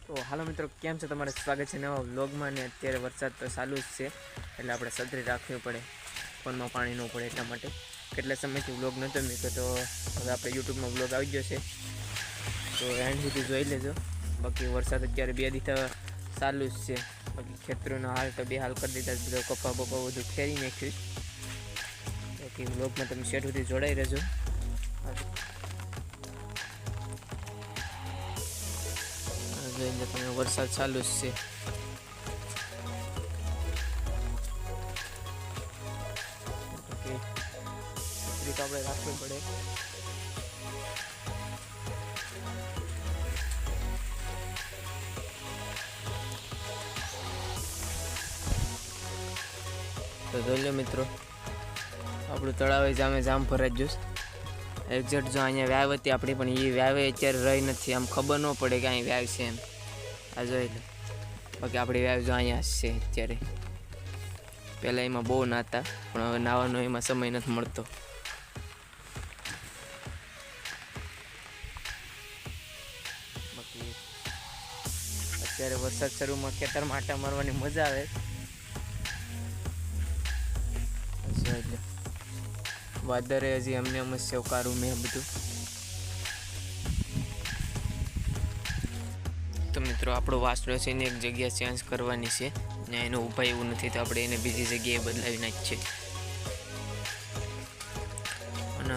તો હાલો મિત્રો, કેમ છે? તમારે સ્વાગત છે નવા વ્લોગમાં. ને અત્યારે વરસાદ તો ચાલુ જ છે, એટલે આપણે છત્રી રાખવી પડે, ફોનમાં પાણી ન પડે એટલા માટે. કેટલા સમયથી વ્લોગ નહોતો મૂક્યો, તો હવે આપણે યુટ્યુબમાં વ્લોગ આવી ગયો છે, તો એન્ડ સુધી જોઈ લેજો. બાકી વરસાદ અત્યારે 2 દિવસ ચાલુ જ છે. બાકી ખેતરોનો હાલ તો બે હાલ કરી દીધા, બધો કપા બપા બધું ફેરી નાખ્યું. બાકી વ્લોગમાં તમે શેઠ સુધી જોડાઈ રહેજો. તમે વરસાદ ચાલુ જ છે. છત્રી તો આપણે રાખવી પડે. તો જોઈ લો મિત્રો, આપણું તળાવે જામ ભરાઈ ગયું. એક્ઝેક્ટ જો અહીંયા વ્યાવ હતી આપણી, પણ એ વ્યાવે અત્યારે રહી નથી. આમ ખબર ન પડે કે અહીં વ્યાવ છે એમ. આ જોઈ લો. બાકી આપણી વ્યાવ જો અહીંયા છે અત્યારે. પહેલાં એમાં બહુ નાતા, પણ હવે નાવાનો એમાં સમય નથી મળતો. બાકી અત્યારે વરસાદ શરૂમાં ખેતરમાં આટા મારવાની મજા આવે. વાદરે હજી અમને સેવકારું મેં બધું. તો મિત્રો, આપણો વાસણો છે એને એક જગ્યા ચેન્જ કરવાની છે. ને એનો ઉપાય એવું નથી, તો આપણે એને બીજી જગ્યાએ બદલાવી નાખીએ. અને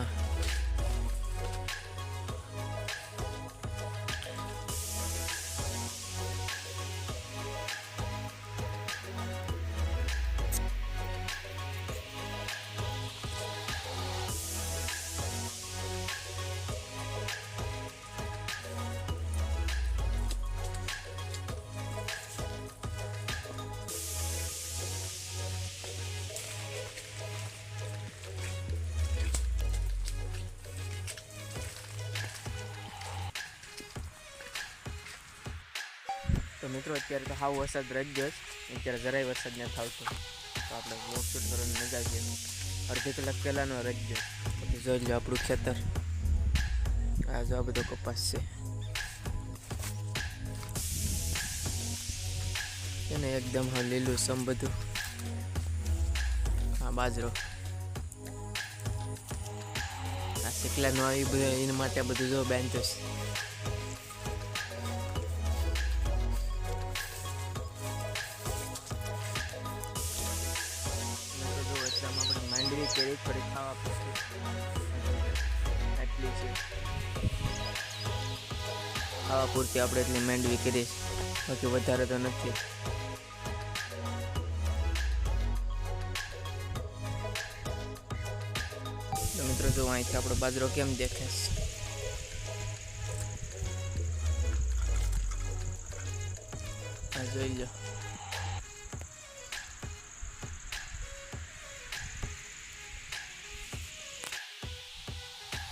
તો મિત્રો, અત્યારે તો હાવ વરસાદ રહી ગયો. અત્યારે જરાય વરસાદ નથી આવતો, તો આપણે વ્લોગ શૂટ કરવાની મજા આવી ગઈ. અડધી કલાક પહેલાંનો રહી ગયો. પછી જોઈ લો આપણું ખેતર. આ જો આ બધો કપાસ છે ને, એકદમ હા લીલું સમ બધું. હા, બાજરો. આ શીકલાનું આવી બધું એના માટે બધું જો બેન્ચીસ. આપણે માંડવી કેરી થોડી ખાવા પડશે, એટલી છે ખાવા પૂરતી આપણે એટલી માંડવી કરીશ, બાકી વધારે તો નથી. તો મિત્રો, જો અહીંથી આપણો બાજરો કેમ દેખાય, આ જોઈ લો.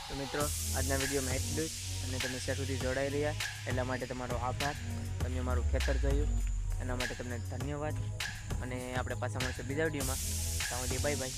તો મિત્રો, આજના વિડીયોમાં એટલું જ. અને તમે શેર સુધી જોડાઈ રહ્યા એટલા માટે તમારો આભાર. તમે મારું ખેતર જોયું એના માટે તમને ધન્યવાદ. અને આપણે પાછા મળશે બીજા વિડીયોમાં. ત્યાં સુધી બાય બાય.